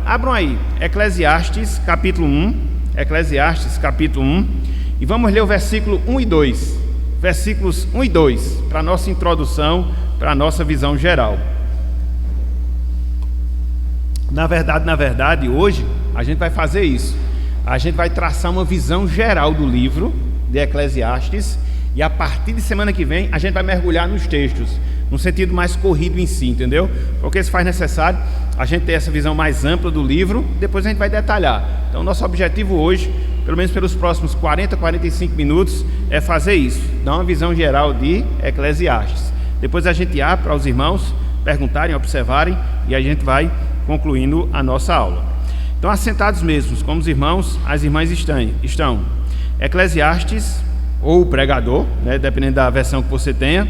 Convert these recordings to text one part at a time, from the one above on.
abram aí, Eclesiastes capítulo 1, e vamos ler o versículo 1 e 2, versículos 1 e 2, para a nossa introdução, para a nossa visão geral. Na verdade, hoje a gente vai fazer isso. A gente vai traçar uma visão geral do livro de Eclesiastes e a partir de semana que vem a gente vai mergulhar nos textos, no sentido mais corrido em si, entendeu? Porque se faz necessário a gente ter essa visão mais ampla do livro, depois a gente vai detalhar. Então nosso objetivo hoje, pelo menos pelos próximos 45 minutos, é fazer isso, dar uma visão geral de Eclesiastes. Depois a gente abre para os irmãos perguntarem, observarem, e a gente vai concluindo a nossa aula. Então, assentados mesmos, como os irmãos, as irmãs estão. Eclesiastes, ou o pregador, né, dependendo da versão que você tenha,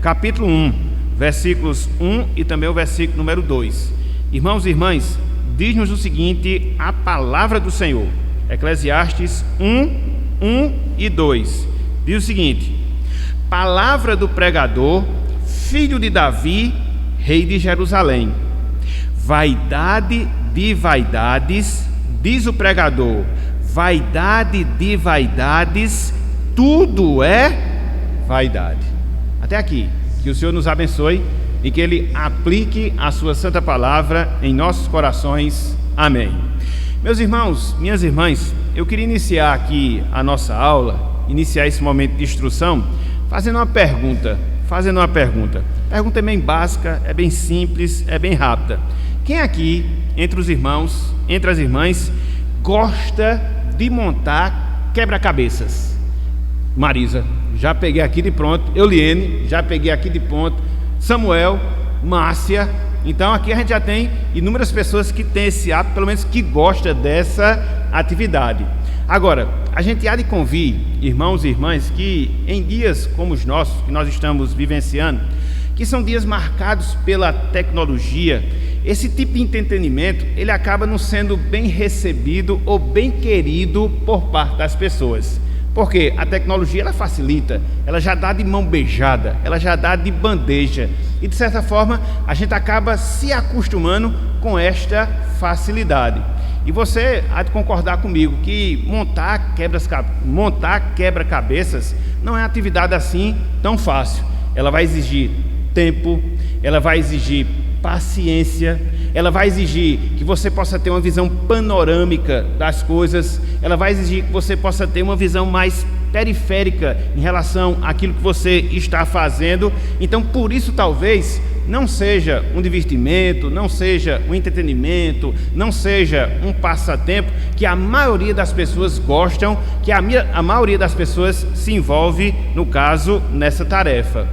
capítulo 1, versículos 1 e também o versículo número 2. Irmãos e irmãs, diz-nos o seguinte, a palavra do Senhor. Eclesiastes 1 e 2. Diz o seguinte: palavra do pregador, filho de Davi, rei de Jerusalém. Vaidade de vaidades, diz o pregador, vaidade de vaidades, tudo é vaidade. Até aqui, que o Senhor nos abençoe e que Ele aplique a sua santa palavra em nossos corações. Amém. Meus irmãos, minhas irmãs, eu queria iniciar aqui a nossa aula, iniciar esse momento de instrução, fazendo uma pergunta. A pergunta é bem básica, é bem simples, é bem rápida. Quem aqui, entre os irmãos, entre as irmãs, gosta de montar quebra-cabeças? Marisa, já peguei aqui de pronto. Euliene, já peguei aqui de pronto. Samuel, Márcia. Então aqui a gente já tem inúmeras pessoas que têm esse hábito, pelo menos que gosta dessa atividade. Agora, a gente há de convir, irmãos e irmãs, que em dias como os nossos, que nós estamos vivenciando, que são dias marcados pela tecnologia, esse tipo de entretenimento, ele acaba não sendo bem recebido ou bem querido por parte das pessoas. Porque a tecnologia, ela facilita, ela já dá de mão beijada, ela já dá de bandeja. E de certa forma, a gente acaba se acostumando com esta facilidade. E você há de concordar comigo que montar quebra-cabeças não é uma atividade assim tão fácil. Ela vai exigir tempo, ela vai exigir paciência, ela vai exigir que você possa ter uma visão panorâmica das coisas, ela vai exigir que você possa ter uma visão mais periférica em relação àquilo que você está fazendo. Então, por isso, talvez não seja um divertimento, não seja um entretenimento, não seja um passatempo que a maioria das pessoas gostam, que a maioria das pessoas se envolve, no caso, nessa tarefa.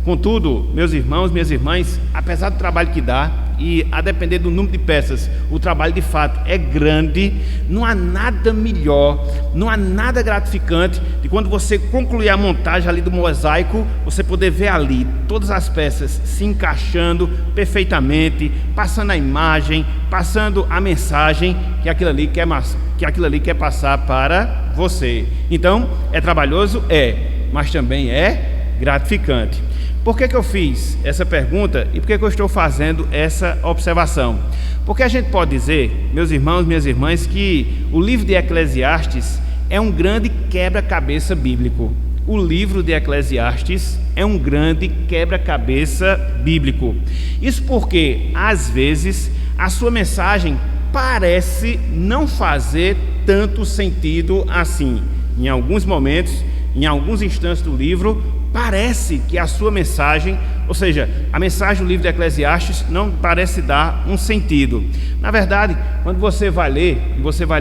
Contudo, meus irmãos, minhas irmãs, apesar do trabalho que dá, e a depender do número de peças, o trabalho de fato é grande, não há nada melhor, não há nada gratificante de quando você concluir a montagem ali do mosaico, você poder ver ali todas as peças se encaixando perfeitamente, passando a imagem, passando a mensagem que aquilo ali quer passar para você. Então, é trabalhoso? É, mas também é gratificante. Por que eu fiz essa pergunta e por que eu estou fazendo essa observação? Porque a gente pode dizer, meus irmãos, minhas irmãs, que o livro de Eclesiastes é um grande quebra-cabeça bíblico. O livro de Eclesiastes é um grande quebra-cabeça bíblico. Isso porque, às vezes, a sua mensagem parece não fazer tanto sentido assim. Em alguns momentos, em alguns instantes do livro, parece que a sua mensagem, ou seja, a mensagem do livro de Eclesiastes não parece dar um sentido. Na verdade, quando você vai ler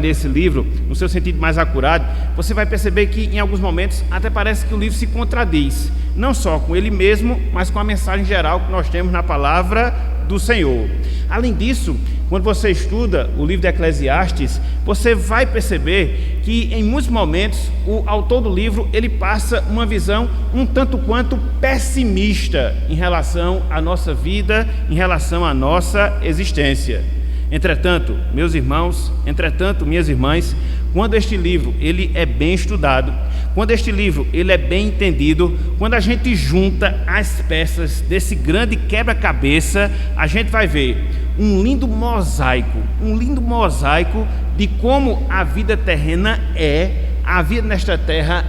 esse livro no seu sentido mais acurado, você vai perceber que em alguns momentos até parece que o livro se contradiz, não só com ele mesmo, mas com a mensagem geral que nós temos na palavra do Senhor. Além disso, quando você estuda o livro de Eclesiastes, você vai perceber que em muitos momentos o autor do livro ele passa uma visão um tanto quanto pessimista em relação à nossa vida, em relação à nossa existência. Entretanto, meus irmãos, minhas irmãs, quando este livro ele é bem estudado, quando este livro ele é bem entendido, quando a gente junta as peças desse grande quebra-cabeça, a gente vai ver um lindo mosaico de como a vida terrena a vida nesta terra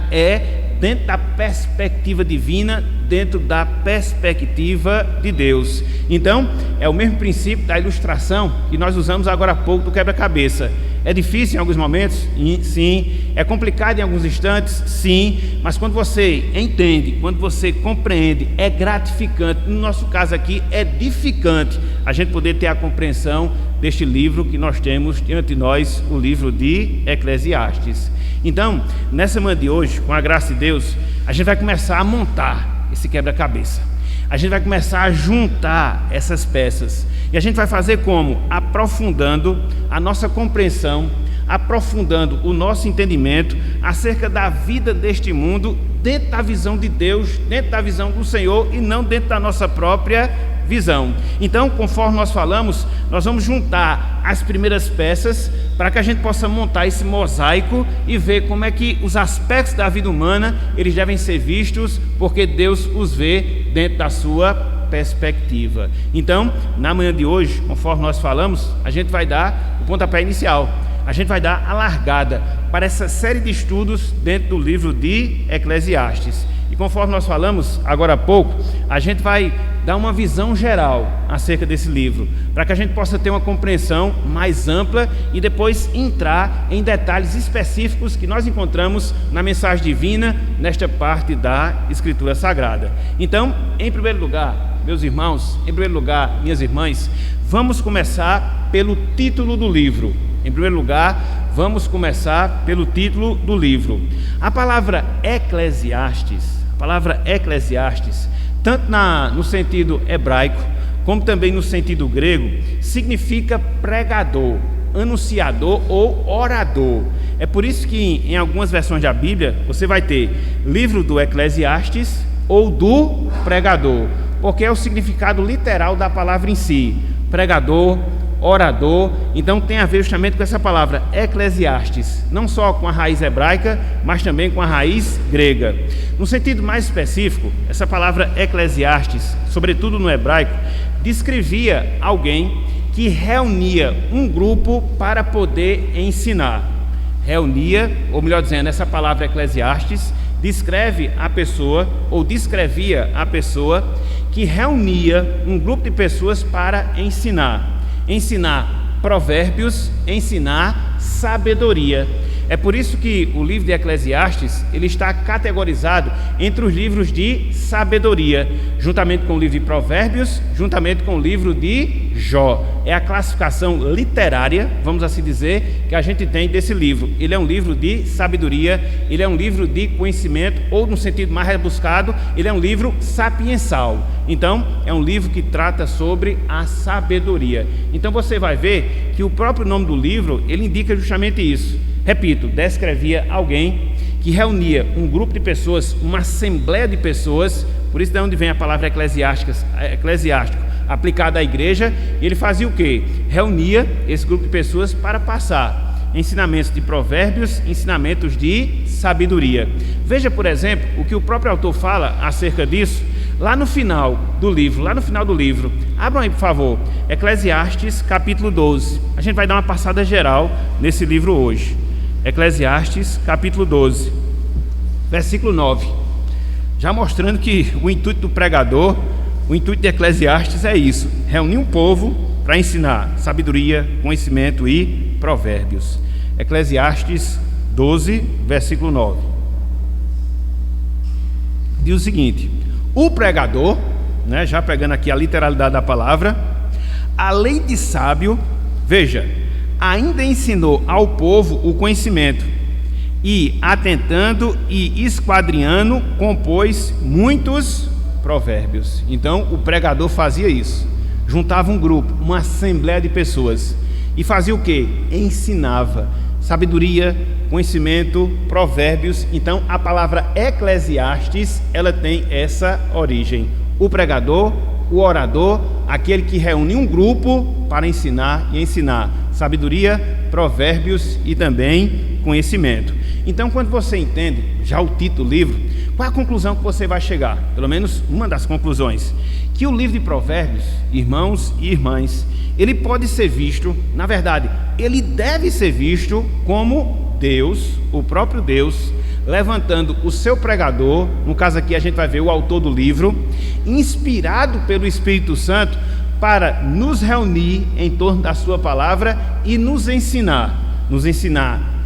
dentro da perspectiva divina, dentro da perspectiva de Deus. Então, é o mesmo princípio da ilustração que nós usamos agora há pouco do quebra-cabeça. É difícil em alguns momentos? Sim. É complicado em alguns instantes? Sim. Mas quando você entende, quando você compreende, é gratificante. No nosso caso aqui, é edificante a gente poder ter a compreensão deste livro que nós temos diante de nós, o livro de Eclesiastes. Então, nessa manhã de hoje, com a graça de Deus, a gente vai começar a montar esse quebra-cabeça. A gente vai começar a juntar essas peças. E a gente vai fazer como? Aprofundando a nossa compreensão, aprofundando o nosso entendimento acerca da vida deste mundo, dentro da visão de Deus, dentro da visão do Senhor e não dentro da nossa própria visão. Então, conforme nós falamos, nós vamos juntar as primeiras peças para que a gente possa montar esse mosaico e ver como é que os aspectos da vida humana eles devem ser vistos, porque Deus os vê dentro da sua perspectiva. Então, na manhã de hoje, conforme nós falamos, a gente vai dar o pontapé inicial. A gente vai dar a largada para essa série de estudos dentro do livro de Eclesiastes. E conforme nós falamos agora há pouco, a gente vai dar uma visão geral acerca desse livro, para que a gente possa ter uma compreensão mais ampla e depois entrar em detalhes específicos que nós encontramos na mensagem divina, nesta parte da Escritura Sagrada. Então, em primeiro lugar, meus irmãos, em primeiro lugar, minhas irmãs, vamos começar pelo título do livro. Em primeiro lugar, vamos começar pelo título do livro. A palavra Eclesiastes, tanto no sentido hebraico, como também no sentido grego, significa pregador, anunciador ou orador. É por isso que em algumas versões da Bíblia você vai ter livro do Eclesiastes ou do pregador, porque é o significado literal da palavra em si, pregador, orador. Então tem a ver justamente com essa palavra Eclesiastes, não só com a raiz hebraica, mas também com a raiz grega. No sentido mais específico, essa palavra Eclesiastes, sobretudo no hebraico, descrevia alguém que reunia um grupo para poder ensinar. Reunia, ou melhor dizendo, essa palavra Eclesiastes descreve a pessoa, ou descrevia a pessoa que reunia um grupo de pessoas para ensinar provérbios, ensinar sabedoria. É por isso que o livro de Eclesiastes ele está categorizado entre os livros de sabedoria, juntamente com o livro de Provérbios, juntamente com o livro de Jó. É a classificação literária, vamos assim dizer, que a gente tem desse livro. Ele é um livro de sabedoria, ele é um livro de conhecimento, ou no sentido mais rebuscado, ele é um livro sapiensal. Então, é um livro que trata sobre a sabedoria. Então você vai ver que o próprio nome do livro, ele indica justamente isso. Repito, descrevia alguém que reunia um grupo de pessoas, uma assembleia de pessoas, por isso de onde vem a palavra eclesiástico, aplicada à igreja. E ele fazia o quê? Reunia esse grupo de pessoas para passar ensinamentos de provérbios, ensinamentos de sabedoria. Veja, por exemplo, o que o próprio autor fala acerca disso, lá no final do livro. Abram aí, por favor, Eclesiastes capítulo 12. A gente vai dar uma passada geral nesse livro hoje. Eclesiastes capítulo 12, versículo 9, já mostrando que o intuito do pregador, o intuito de Eclesiastes é isso: reunir um povo para ensinar sabedoria, conhecimento e provérbios. Eclesiastes 12, versículo 9, diz o seguinte: o pregador, já pegando aqui a literalidade da palavra, além de sábio, veja, ainda ensinou ao povo o conhecimento, e atentando e esquadrinhando, compôs muitos provérbios. Então o pregador fazia isso, juntava um grupo, uma assembleia de pessoas, e fazia o quê? Ensinava sabedoria, conhecimento, provérbios. Então a palavra Eclesiastes, ela tem essa origem: o pregador, o orador, aquele que reúne um grupo para ensinar sabedoria, provérbios e também conhecimento. Então, quando você entende já o título do livro, qual é a conclusão que você vai chegar? Pelo menos uma das conclusões. Que o livro de Provérbios, irmãos e irmãs, ele pode ser visto, na verdade, ele deve ser visto como Deus, o próprio Deus, levantando o seu pregador, no caso aqui a gente vai ver o autor do livro, inspirado pelo Espírito Santo, para nos reunir em torno da sua palavra e nos ensinar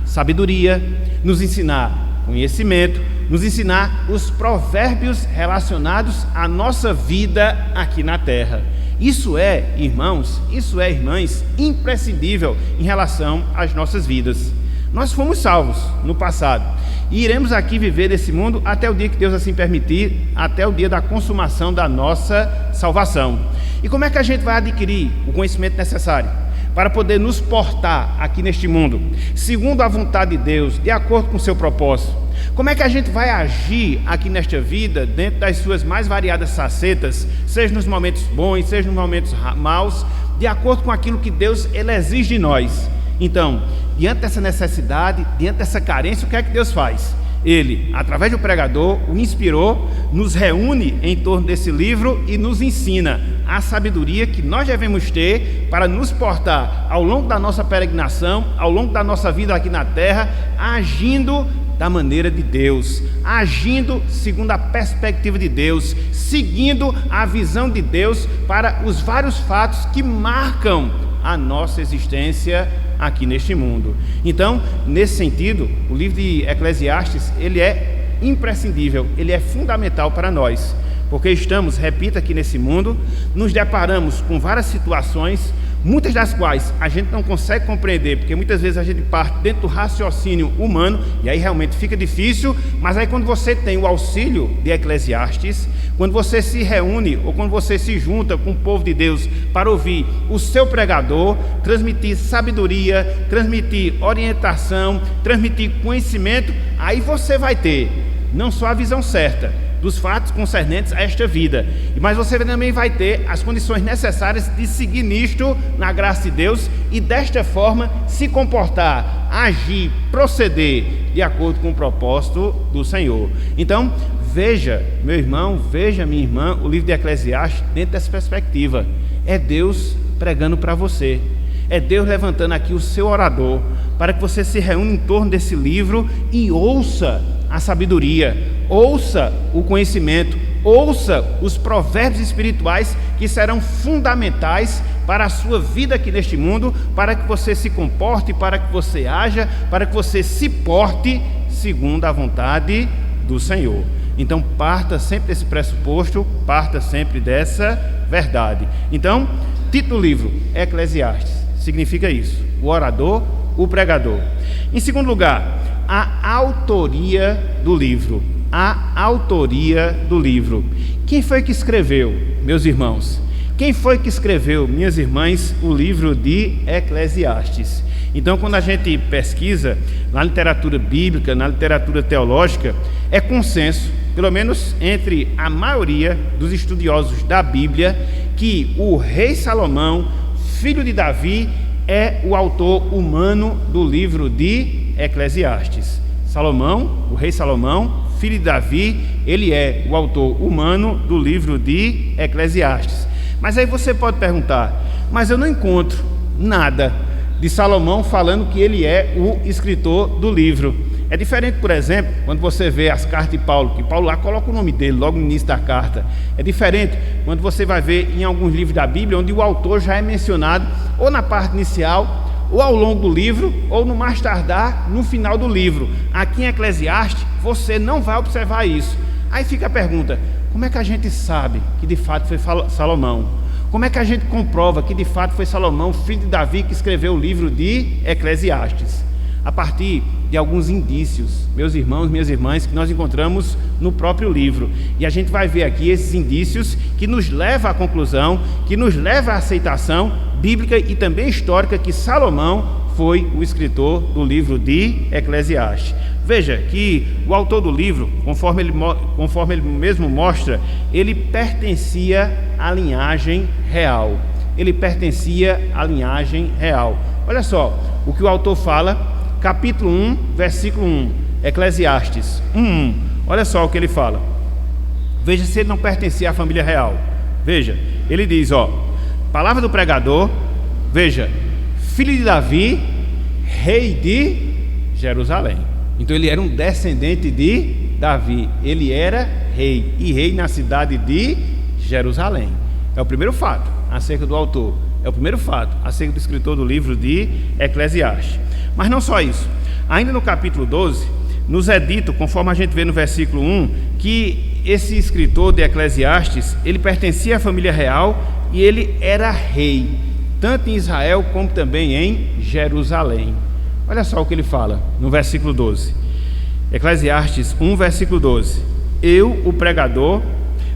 sabedoria, nos ensinar conhecimento, nos ensinar os provérbios relacionados à nossa vida aqui na terra. Isso é, irmãos, isso é, irmãs, imprescindível em relação às nossas vidas. Nós fomos salvos no passado e iremos aqui viver nesse mundo até o dia que Deus assim permitir, até o dia da consumação da nossa salvação. E como é que a gente vai adquirir o conhecimento necessário para poder nos portar aqui neste mundo, segundo a vontade de Deus, de acordo com o seu propósito? Como é que a gente vai agir aqui nesta vida, dentro das suas mais variadas facetas, seja nos momentos bons, seja nos momentos maus, de acordo com aquilo que Deus ele exige de nós? Então, diante dessa necessidade, diante dessa carência, o que é que Deus faz? Ele, através do pregador, o inspirou, nos reúne em torno desse livro e nos ensina a sabedoria que nós devemos ter para nos portar ao longo da nossa peregrinação, ao longo da nossa vida aqui na terra, agindo da maneira de Deus, agindo segundo a perspectiva de Deus, seguindo a visão de Deus para os vários fatos que marcam a nossa existência aqui neste mundo. Então, nesse sentido, o livro de Eclesiastes, ele é imprescindível, ele é fundamental para nós, porque estamos, repito, aqui nesse mundo, nos deparamos com várias situações, muitas das quais a gente não consegue compreender, porque muitas vezes a gente parte dentro do raciocínio humano, e aí realmente fica difícil. Mas aí quando você tem o auxílio de Eclesiastes, quando você se reúne, ou quando você se junta com o povo de Deus para ouvir o seu pregador, transmitir sabedoria, transmitir orientação, transmitir conhecimento, aí você vai ter não só a visão certa dos fatos concernentes a esta vida, mas você também vai ter as condições necessárias de seguir nisto na graça de Deus e desta forma se comportar, agir, proceder de acordo com o propósito do Senhor. Então, veja, meu irmão, veja, minha irmã, o livro de Eclesiastes dentro dessa perspectiva. É Deus pregando para você, é Deus levantando aqui o seu orador para que você se reúna em torno desse livro e ouça a sabedoria, ouça o conhecimento, ouça os provérbios espirituais que serão fundamentais para a sua vida aqui neste mundo, para que você se comporte, para que você haja, para que você se porte segundo a vontade do Senhor. Então parta sempre desse pressuposto, parta sempre dessa verdade. Então, título do livro, Eclesiastes, significa isso: o orador, o pregador. Em segundo lugar, a autoria do livro. A autoria do livro. Quem foi que escreveu, meus irmãos? Quem foi que escreveu, minhas irmãs, o livro de Eclesiastes? Então, quando a gente pesquisa na literatura bíblica, na literatura teológica, é consenso, pelo menos entre a maioria dos estudiosos da Bíblia, que o rei Salomão, filho de Davi, é o autor humano do livro de Eclesiastes. Salomão, o rei Salomão, filho de Davi, ele é o autor humano do livro de Eclesiastes. Mas aí você pode perguntar, mas eu não encontro nada de Salomão falando que ele é o escritor do livro. É diferente, por exemplo, quando você vê as cartas de Paulo, que Paulo lá coloca o nome dele logo no início da carta. É diferente quando você vai ver em alguns livros da Bíblia, onde o autor já é mencionado ou na parte inicial, ou ao longo do livro, ou no mais tardar, no final do livro. Aqui em Eclesiastes, você não vai observar isso. Aí fica a pergunta, como é que a gente sabe que de fato foi Salomão? Como é que a gente comprova que de fato foi Salomão, filho de Davi, que escreveu o livro de Eclesiastes? A partir de alguns indícios, meus irmãos, minhas irmãs, que nós encontramos no próprio livro. E a gente vai ver aqui esses indícios que nos levam à conclusão, que nos levam à aceitação bíblica e também histórica que Salomão foi o escritor do livro de Eclesiastes. Veja que o autor do livro, conforme ele mesmo mostra, ele pertencia à linhagem real. Ele pertencia à linhagem real. Olha só o que o autor fala capítulo 1, versículo 1, Eclesiastes 1:1. Olha só o que ele fala. Veja se ele não pertencia à família real. Veja, ele diz, palavra do pregador, veja, filho de Davi, rei de Jerusalém. Então ele era um descendente de Davi, ele era rei, e rei na cidade de Jerusalém. É o primeiro fato acerca do autor, é o primeiro fato acerca do escritor do livro de Eclesiastes. Mas não só isso, ainda no capítulo 12, nos é dito, conforme a gente vê no versículo 1, que esse escritor de Eclesiastes, ele pertencia à família real e ele era rei, tanto em Israel como também em Jerusalém. Olha só o que ele fala no versículo 12, Eclesiastes 1, versículo 12: eu, o pregador,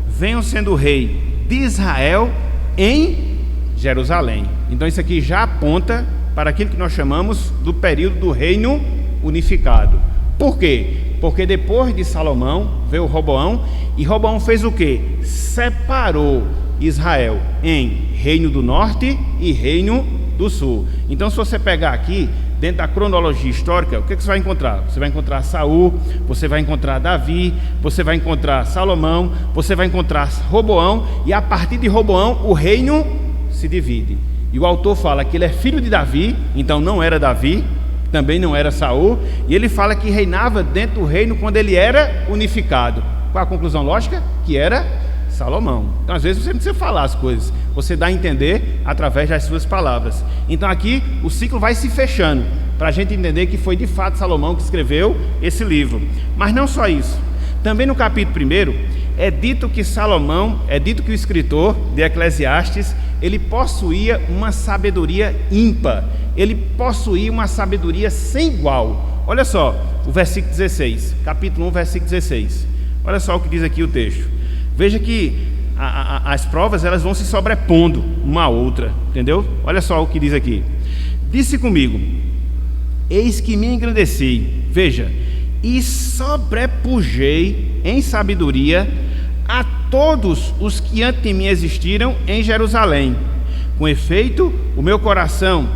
venho sendo rei de Israel em Jerusalém. Então isso aqui já aponta para aquilo que nós chamamos do período do reino unificado. Por quê? Porque depois de Salomão veio Roboão, e Roboão fez o quê? Separou Israel em reino do norte e reino do sul. Então se você pegar aqui, dentro da cronologia histórica, o que você vai encontrar? Você vai encontrar Saul, você vai encontrar Davi, você vai encontrar Salomão, você vai encontrar Roboão, e a partir de Roboão o reino se divide. E o autor fala que ele é filho de Davi, então não era Davi, também não era Saul, e ele fala que reinava dentro do reino quando ele era unificado. Qual a conclusão lógica? Que era Salomão. Então às vezes você não precisa falar as coisas, você dá a entender através das suas palavras. Então aqui o ciclo vai se fechando, para a gente entender que foi de fato Salomão que escreveu esse livro. Mas não só isso, também no capítulo 1 é dito que o escritor de Eclesiastes, ele possuía uma sabedoria ímpar, ele possuía uma sabedoria sem igual. Olha só o versículo 16, capítulo 1, versículo 16. Olha só o que diz aqui o texto. Veja que as provas elas vão se sobrepondo uma à outra, entendeu? Olha só o que diz aqui: disse comigo, eis que me engrandeci, veja, e sobrepujei em sabedoria a todos os que antes de mim existiram em Jerusalém. Com efeito, o meu coração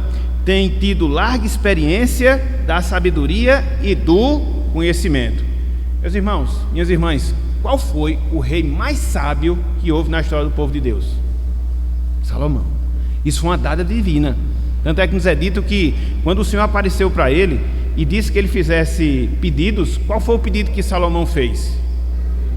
tem tido larga experiência da sabedoria e do conhecimento. Meus irmãos, minhas irmãs, qual foi o rei mais sábio que houve na história do povo de Deus? Salomão. Isso foi uma dádiva divina. Tanto é que nos é dito que quando o Senhor apareceu para ele e disse que ele fizesse pedidos, qual foi o pedido que Salomão fez?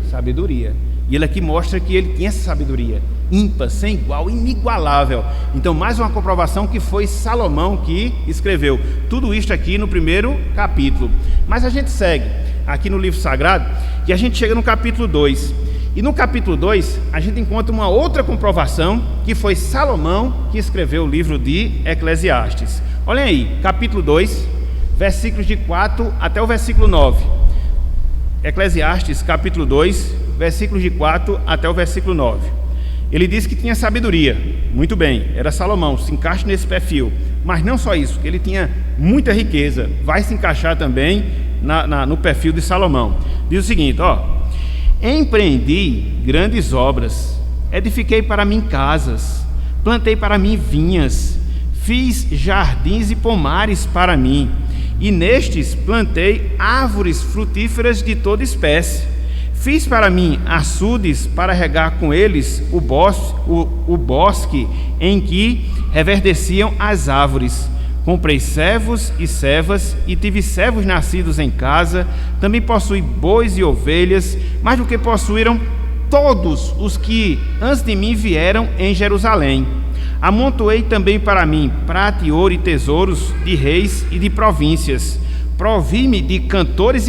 Sabedoria. E ele aqui mostra que ele tinha essa sabedoria ímpar, sem igual, inigualável. Então mais uma comprovação que foi Salomão que escreveu tudo isto aqui no primeiro capítulo. Mas a gente segue aqui no livro sagrado e a gente chega no capítulo 2. E no capítulo 2 a gente encontra uma outra comprovação que foi Salomão que escreveu o livro de Eclesiastes. Olhem aí, capítulo 2, versículos de 4 até o versículo 9. Eclesiastes capítulo 2, versículos de 4 até o versículo 9. Ele diz que tinha sabedoria, muito bem, era Salomão, se encaixa nesse perfil. Mas não só isso, ele tinha muita riqueza, vai se encaixar também no perfil de Salomão. Diz o seguinte, empreendi grandes obras, edifiquei para mim casas, plantei para mim vinhas, fiz jardins e pomares para mim, e nestes plantei árvores frutíferas de toda espécie. Fiz para mim açudes para regar com eles o bosque em que reverdeciam as árvores. Comprei servos e servas e tive servos nascidos em casa. Também possuí bois e ovelhas, mais do que possuíram todos os que antes de mim vieram em Jerusalém. Amontoei também para mim prata e ouro e tesouros de reis e de províncias. Provi-me de cantores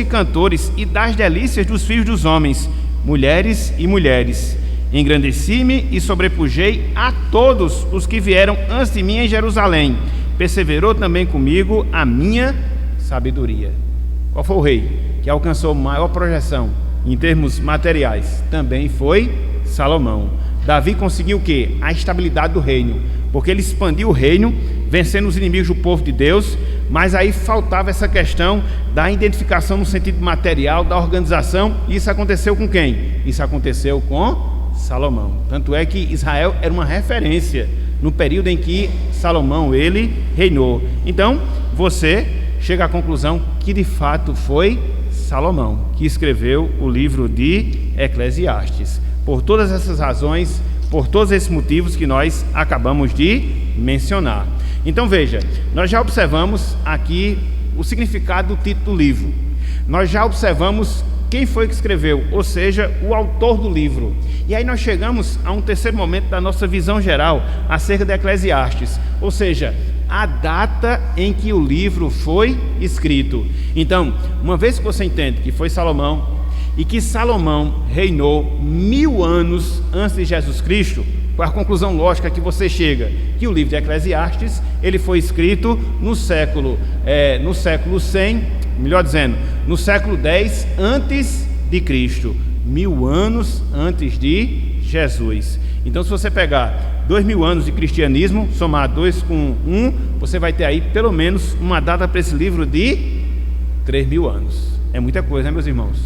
e das delícias dos filhos dos homens, mulheres e mulheres. Engrandeci-me e sobrepujei a todos os que vieram antes de mim em Jerusalém. Perseverou também comigo a minha sabedoria. Qual foi o rei que alcançou maior projeção em termos materiais? Também foi Salomão. Davi conseguiu o quê? A estabilidade do reino, porque ele expandiu o reino, vencendo os inimigos do povo de Deus, mas aí faltava essa questão da identificação no sentido material, da organização. E isso aconteceu com quem? Isso aconteceu com Salomão. Tanto é que Israel era uma referência no período em que Salomão ele reinou. Então você chega à conclusão que de fato foi Salomão que escreveu o livro de Eclesiastes. Por todas essas razões, por todos esses motivos que nós acabamos de mencionar. Então veja, nós já observamos aqui o significado do título do livro. Nós já observamos quem foi que escreveu, ou seja, o autor do livro. E aí nós chegamos a um terceiro momento da nossa visão geral acerca de Eclesiastes, ou seja, a data em que o livro foi escrito. Então, uma vez que você entende que foi Salomão e que Salomão reinou 1000 anos antes de Jesus Cristo, com a conclusão lógica que você chega, que o livro de Eclesiastes ele foi escrito no século 100, melhor dizendo, no século 10 antes de Cristo, 1000 anos antes de Jesus. Então, se você pegar 2000 anos de cristianismo, somar 2 com 1, você vai ter aí pelo menos uma data para esse livro de 3000 anos. É muita coisa, né, meus irmãos?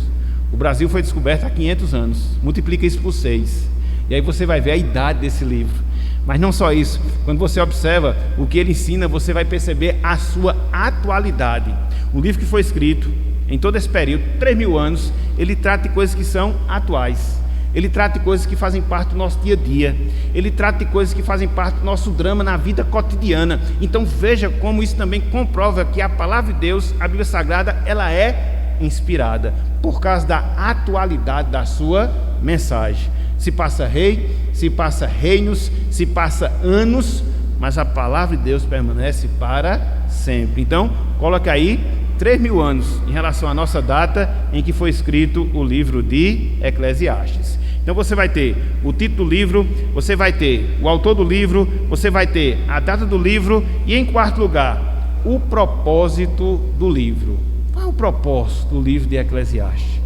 O Brasil foi descoberto há 500 anos, multiplica isso por 6, e aí você vai ver a idade desse livro. Mas não só isso, quando você observa o que ele ensina, você vai perceber a sua atualidade. O livro que foi escrito em todo esse período, 3000 anos, ele trata de coisas que são atuais. Ele trata de coisas que fazem parte do nosso dia a dia. Ele trata de coisas que fazem parte do nosso drama na vida cotidiana. Então veja como isso também comprova que a palavra de Deus, a Bíblia Sagrada, ela é inspirada por causa da atualidade da sua mensagem. Se passa rei, se passa reinos, se passa anos, mas a palavra de Deus permanece para sempre. Então, coloca aí 3000 anos em relação à nossa data em que foi escrito o livro de Eclesiastes. Então você vai ter o título do livro, você vai ter o autor do livro, você vai ter a data do livro e, em quarto lugar, o propósito do livro. Qual é o propósito do livro de Eclesiastes?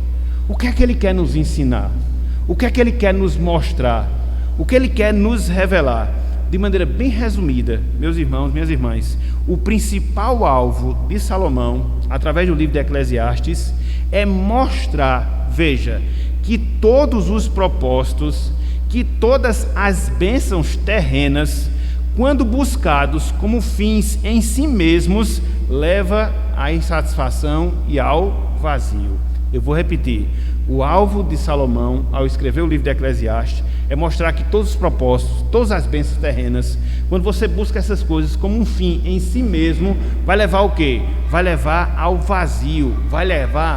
O que é que ele quer nos ensinar? O que é que ele quer nos mostrar? O que ele quer nos revelar? De maneira bem resumida, meus irmãos, minhas irmãs, o principal alvo de Salomão, através do livro de Eclesiastes, é mostrar, veja, que todos os propósitos, que todas as bênçãos terrenas, quando buscados como fins em si mesmos, leva à insatisfação e ao vazio. Eu vou repetir. O alvo de Salomão, ao escrever o livro de Eclesiastes, é mostrar que todos os propósitos, todas as bênçãos terrenas, quando você busca essas coisas como um fim em si mesmo, vai levar ao quê? Vai levar ao vazio, vai levar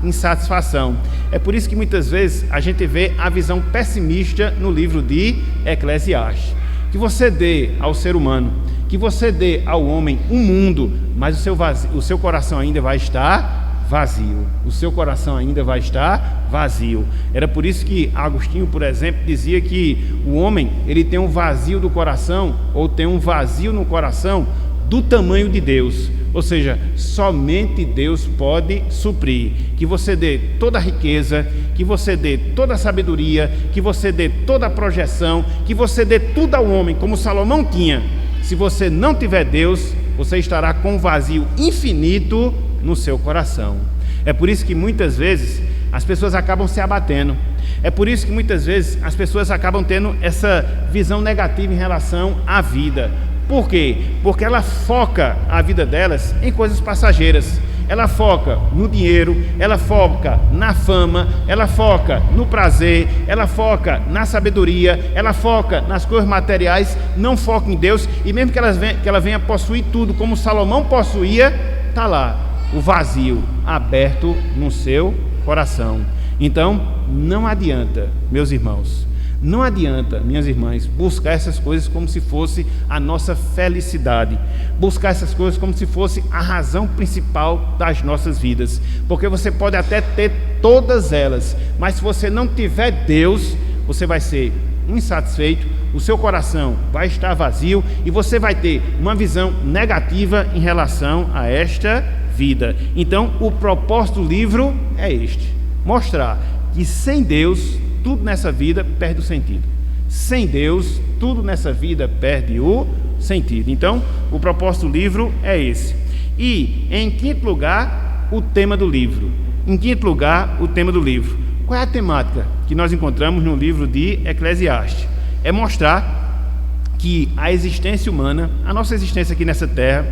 à insatisfação. É por isso que muitas vezes a gente vê a visão pessimista no livro de Eclesiastes. Que você dê ao ser humano, que você dê ao homem um mundo, mas o seu coração ainda vai estar vazio. O seu coração ainda vai estar vazio. Era por isso que Agostinho, por exemplo, dizia que o homem, ele tem um vazio do coração, ou tem um vazio no coração do tamanho de Deus. Ou seja, somente Deus pode suprir. Que você dê toda a riqueza, que você dê toda a sabedoria, que você dê toda a projeção, que você dê tudo ao homem, como Salomão tinha. Se você não tiver Deus, você estará com um vazio infinito no seu coração. É por isso que muitas vezes as pessoas acabam se abatendo. É por isso que muitas vezes as pessoas acabam tendo essa visão negativa em relação à vida. Por quê? Porque ela foca a vida delas em coisas passageiras. Ela foca no dinheiro, ela foca na fama, ela foca no prazer, ela foca na sabedoria, ela foca nas coisas materiais, não foca em Deus. E mesmo que ela venha possuir tudo como Salomão possuía, está lá o vazio aberto no seu coração. Então, não adianta, meus irmãos, não adianta, minhas irmãs, buscar essas coisas como se fosse a nossa felicidade, buscar essas coisas como se fosse a razão principal das nossas vidas, porque você pode até ter todas elas, mas se você não tiver Deus, você vai ser insatisfeito, o seu coração vai estar vazio e você vai ter uma visão negativa em relação a esta vida. Então, o propósito do livro é este: mostrar que sem Deus, tudo nessa vida perde o sentido. Sem Deus, tudo nessa vida perde o sentido. Então, o propósito do livro é esse. E, em quinto lugar, o tema do livro. Em quinto lugar, o tema do livro. Qual é a temática que nós encontramos no livro de Eclesiastes? É mostrar que a existência humana, a nossa existência aqui nessa terra,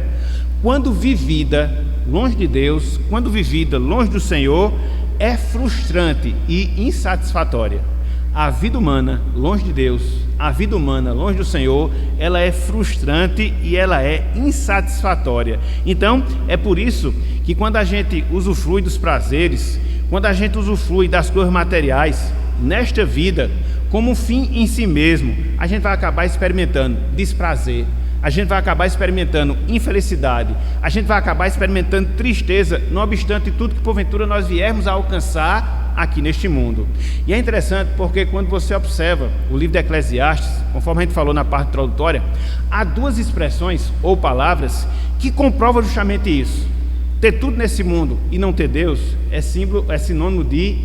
quando vivida longe de Deus, quando vivida longe do Senhor, é frustrante e insatisfatória. A vida humana longe de Deus, a vida humana longe do Senhor, ela é frustrante e ela é insatisfatória. Então, é por isso que quando a gente usufrui dos prazeres, quando a gente usufrui das coisas materiais nesta vida, como um fim em si mesmo, a gente vai acabar experimentando desprazer, a gente vai acabar experimentando infelicidade, a gente vai acabar experimentando tristeza, não obstante tudo que porventura nós viermos a alcançar aqui neste mundo. E é interessante porque quando você observa o livro de Eclesiastes, conforme a gente falou na parte introdutória, há duas expressões ou palavras que comprovam justamente isso. Ter tudo nesse mundo e não ter Deus é sinônimo de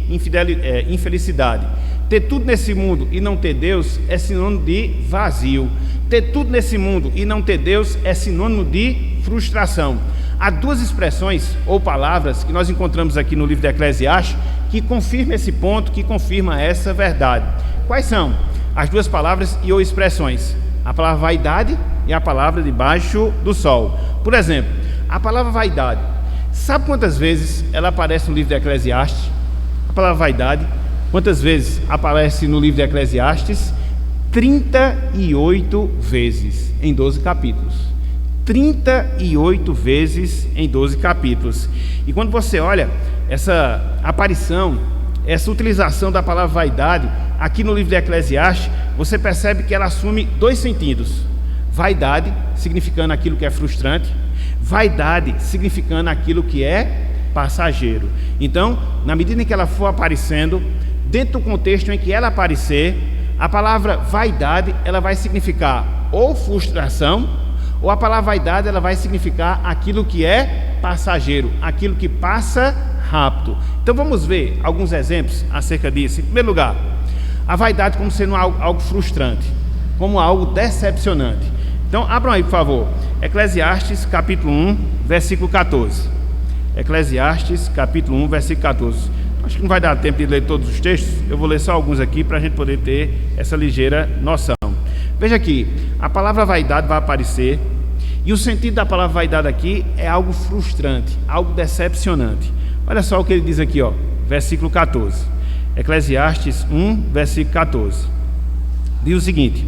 infelicidade. Ter tudo nesse mundo e não ter Deus é sinônimo de vazio. Ter tudo nesse mundo e não ter Deus é sinônimo de frustração. Há duas expressões ou palavras que nós encontramos aqui no livro de Eclesiastes que confirma esse ponto, que confirma essa verdade. Quais são as duas palavras e ou expressões? A palavra vaidade e a palavra debaixo do sol. Por exemplo, a palavra vaidade, sabe quantas vezes ela aparece no livro de Eclesiastes? A palavra vaidade, quantas vezes aparece no livro de Eclesiastes? 38 vezes em 12 capítulos. 38 vezes em 12 capítulos. E quando você olha essa aparição, essa utilização da palavra vaidade aqui no livro de Eclesiastes, você percebe que ela assume dois sentidos. Vaidade, significando aquilo que é frustrante. Vaidade, significando aquilo que é passageiro. Então, na medida em que ela for aparecendo, dentro do contexto em que ela aparecer, a palavra vaidade, ela vai significar ou frustração, ou a palavra vaidade, ela vai significar aquilo que é passageiro, aquilo que passa rápido. Então vamos ver alguns exemplos acerca disso. Em primeiro lugar, a vaidade como sendo algo frustrante, como algo decepcionante. Então abram aí, por favor, Eclesiastes capítulo 1, versículo 14. Eclesiastes capítulo 1, versículo 14. Acho que não vai dar tempo de ler todos os textos, eu vou ler só alguns aqui para a gente poder ter essa ligeira noção. Veja aqui, a palavra vaidade vai aparecer, e o sentido da palavra vaidade aqui é algo frustrante, algo decepcionante. Olha só o que ele diz aqui, ó, versículo 14. Eclesiastes 1, versículo 14. Diz o seguinte: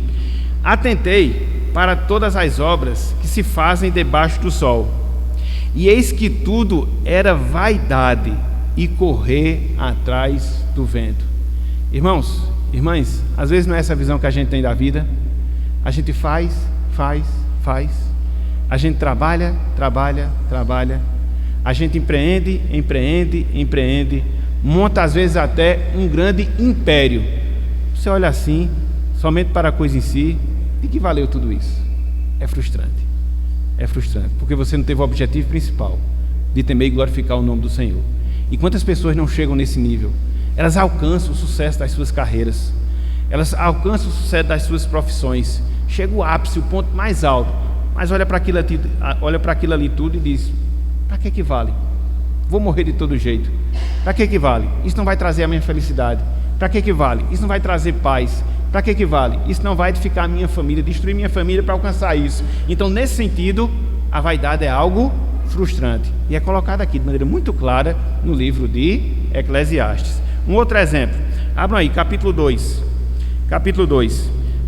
atentei para todas as obras que se fazem debaixo do sol, e eis que tudo era vaidade e correr atrás do vento. Irmãos, irmãs, às vezes não é essa a visão que a gente tem da vida. A gente faz. A gente trabalha. A gente empreende, monta às vezes até um grande império. Você olha assim, somente para a coisa em si, de que valeu tudo isso? É frustrante, porque você não teve o objetivo principal de temer e glorificar o nome do Senhor. E quantas pessoas não chegam nesse nível? Elas alcançam o sucesso das suas carreiras, elas alcançam o sucesso das suas profissões, chega o ápice, o ponto mais alto, mas olha para aquilo ali tudo e diz: para que vale? Vou morrer de todo jeito. Para que vale? Isso não vai trazer a minha felicidade. Para que vale? Isso não vai trazer paz. Para que vale? Isso não vai edificar a minha família, destruir minha família para alcançar isso. Então, nesse sentido, a vaidade é algo frustrante, e é colocado aqui de maneira muito clara no livro de Eclesiastes. Um outro exemplo, abram aí, capítulo 2.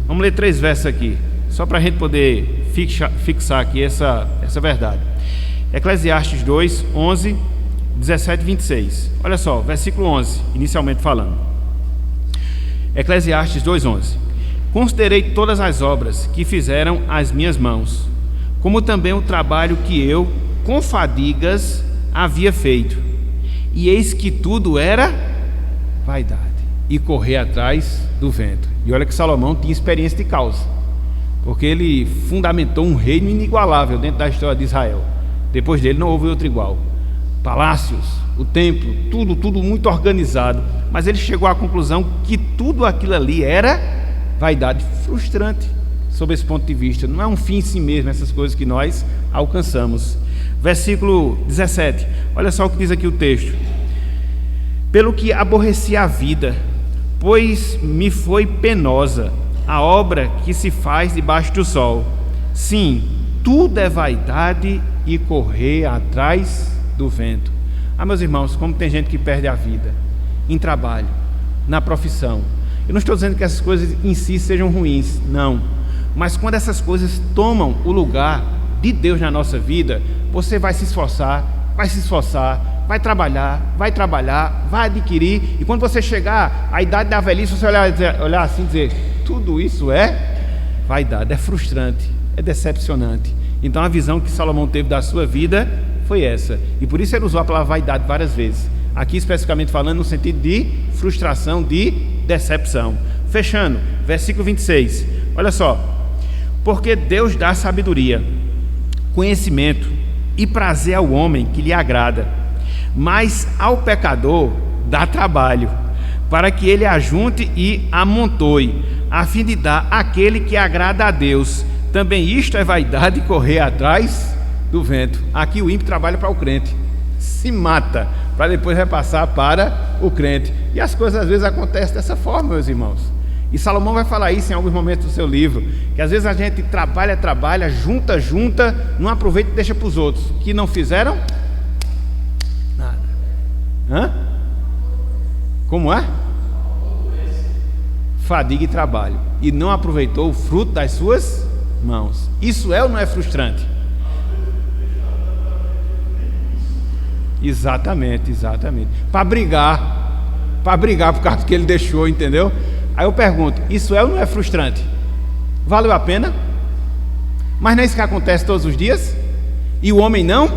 Vamos ler 3 versos aqui, só para a gente poder fixar aqui essa verdade. Eclesiastes 2, 11, 17 e 26. Olha só, versículo 11, inicialmente falando. Eclesiastes 2, 11. Considerei todas as obras que fizeram as minhas mãos, como também o trabalho que eu com fadigas havia feito, e eis que tudo era vaidade e correr atrás do vento. E olha que Salomão tinha experiência de causa, porque ele fundamentou um reino inigualável dentro da história de Israel. Depois dele não houve outro igual. Palácios, o templo, tudo muito organizado, mas ele chegou à conclusão que tudo aquilo ali era vaidade. Frustrante sob esse ponto de vista, não é um fim em si mesmo essas coisas que nós alcançamos. Versículo 17, olha só o que diz aqui o texto: pelo que aborreci a vida, pois me foi penosa a obra que se faz debaixo do sol. Sim, tudo é vaidade e correr atrás do vento. Meus irmãos, como tem gente que perde a vida em trabalho, na profissão. Eu não estou dizendo que essas coisas em si sejam ruins, não. Mas quando essas coisas tomam o lugar de Deus na nossa vida, você vai se esforçar, vai trabalhar, vai adquirir, e quando você chegar à idade da velhice, você olhar assim e dizer: tudo isso é vaidade, é frustrante, é decepcionante. Então a visão que Salomão teve da sua vida foi essa, e por isso ele usou a palavra vaidade várias vezes, aqui especificamente falando no sentido de frustração, de decepção. Fechando, versículo 26, olha só: porque Deus dá sabedoria, conhecimento e prazer ao homem que lhe agrada, mas ao pecador dá trabalho, para que ele ajunte e amontoe, a fim de dar àquele que agrada a Deus. Também isto é vaidade, correr atrás do vento. Aqui o ímpio trabalha para o crente, se mata para depois repassar para o crente, e as coisas às vezes acontecem dessa forma, meus irmãos. E Salomão vai falar isso em alguns momentos do seu livro, que às vezes a gente trabalha, junta, não aproveita e deixa para os outros, que não fizeram nada. Como é? Fadiga e trabalho, e não aproveitou o fruto das suas mãos. Isso é ou não é frustrante? Exatamente. Para brigar por causa do que ele deixou, entendeu? Aí eu pergunto: isso é ou não é frustrante? Valeu a pena? Mas não é isso que acontece todos os dias? E o homem não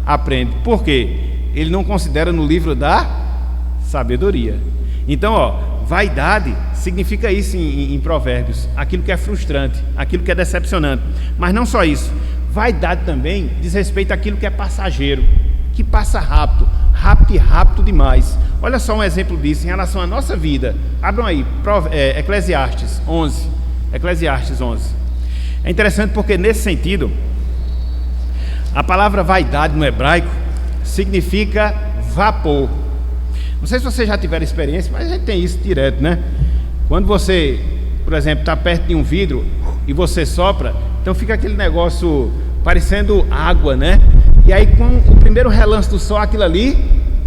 aprende. Por quê? Ele não considera no livro da sabedoria. Então, vaidade significa isso em Provérbios: aquilo que é frustrante, aquilo que é decepcionante. Mas não só isso, vaidade também diz respeito àquilo que é passageiro, que passa rápido demais. Olha só um exemplo disso em relação à nossa vida. Abram aí, Eclesiastes 11. É interessante porque nesse sentido, a palavra vaidade no hebraico significa vapor. Não sei se vocês já tiveram experiência, mas a gente tem isso direto, né? Quando você, por exemplo, está perto de um vidro e você sopra, então fica aquele negócio parecendo água, né? E aí com o primeiro relance do sol, aquilo ali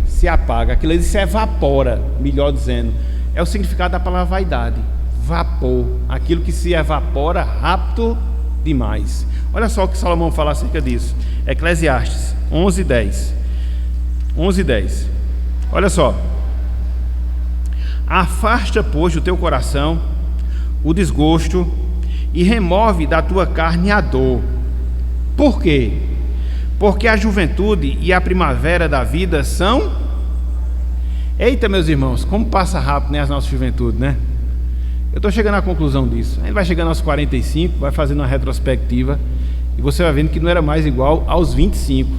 se apaga, aquilo ali se evapora, melhor dizendo. É o significado da palavra vaidade: vapor, aquilo que se evapora rápido demais. Olha só o que Salomão fala acerca disso. Eclesiastes 11:10. Olha só: afasta, pois, do teu coração o desgosto e remove da tua carne a dor. Por quê? Porque a juventude e a primavera da vida são... Eita, meus irmãos, como passa rápido, né, a nossa juventude, né? Eu estou chegando à conclusão disso. A gente vai chegando aos 45, vai fazendo uma retrospectiva, e você vai vendo que não era mais igual aos 25.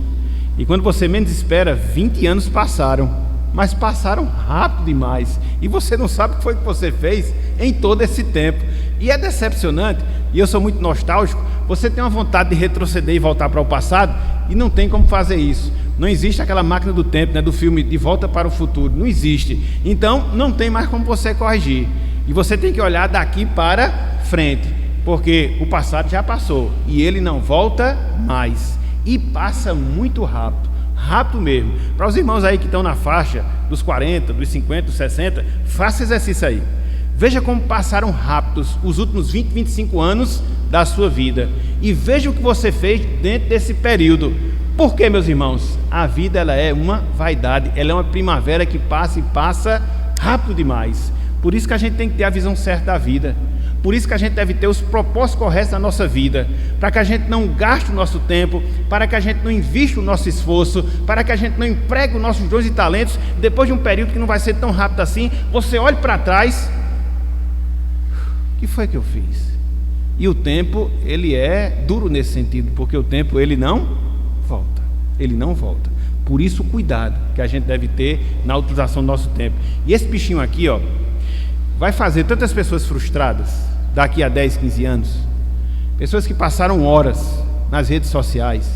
E quando você menos espera, 20 anos passaram, mas passaram rápido demais, e você não sabe o que foi que você fez em todo esse tempo. E é decepcionante, e eu sou muito nostálgico. Você tem uma vontade de retroceder e voltar para o passado, e não tem como fazer isso. Não existe aquela máquina do tempo, né, do filme De Volta para o Futuro, não existe. Então não tem mais como você corrigir, e você tem que olhar daqui para frente, porque o passado já passou e ele não volta mais, e passa muito rápido mesmo. Para os irmãos aí que estão na faixa dos 40, dos 50, dos 60, faça exercício aí. Veja como passaram rápidos os últimos 20, 25 anos da sua vida, e veja o que você fez dentro desse período. Porque, meus irmãos, a vida ela é uma vaidade, ela é uma primavera que passa e passa rápido demais. Por isso que a gente tem que ter a visão certa da vida. Por isso que a gente deve ter os propósitos corretos na nossa vida, para que a gente não gaste o nosso tempo, para que a gente não invista o nosso esforço, para que a gente não empregue os nossos dons e talentos. Depois de um período que não vai ser tão rápido assim, você olhe para trás: o que foi que eu fiz? E o tempo, ele é duro nesse sentido, porque o tempo, ele não volta. Por isso o cuidado que a gente deve ter na utilização do nosso tempo. E esse bichinho aqui, vai fazer tantas pessoas frustradas daqui a 10, 15 anos. Pessoas que passaram horas nas redes sociais,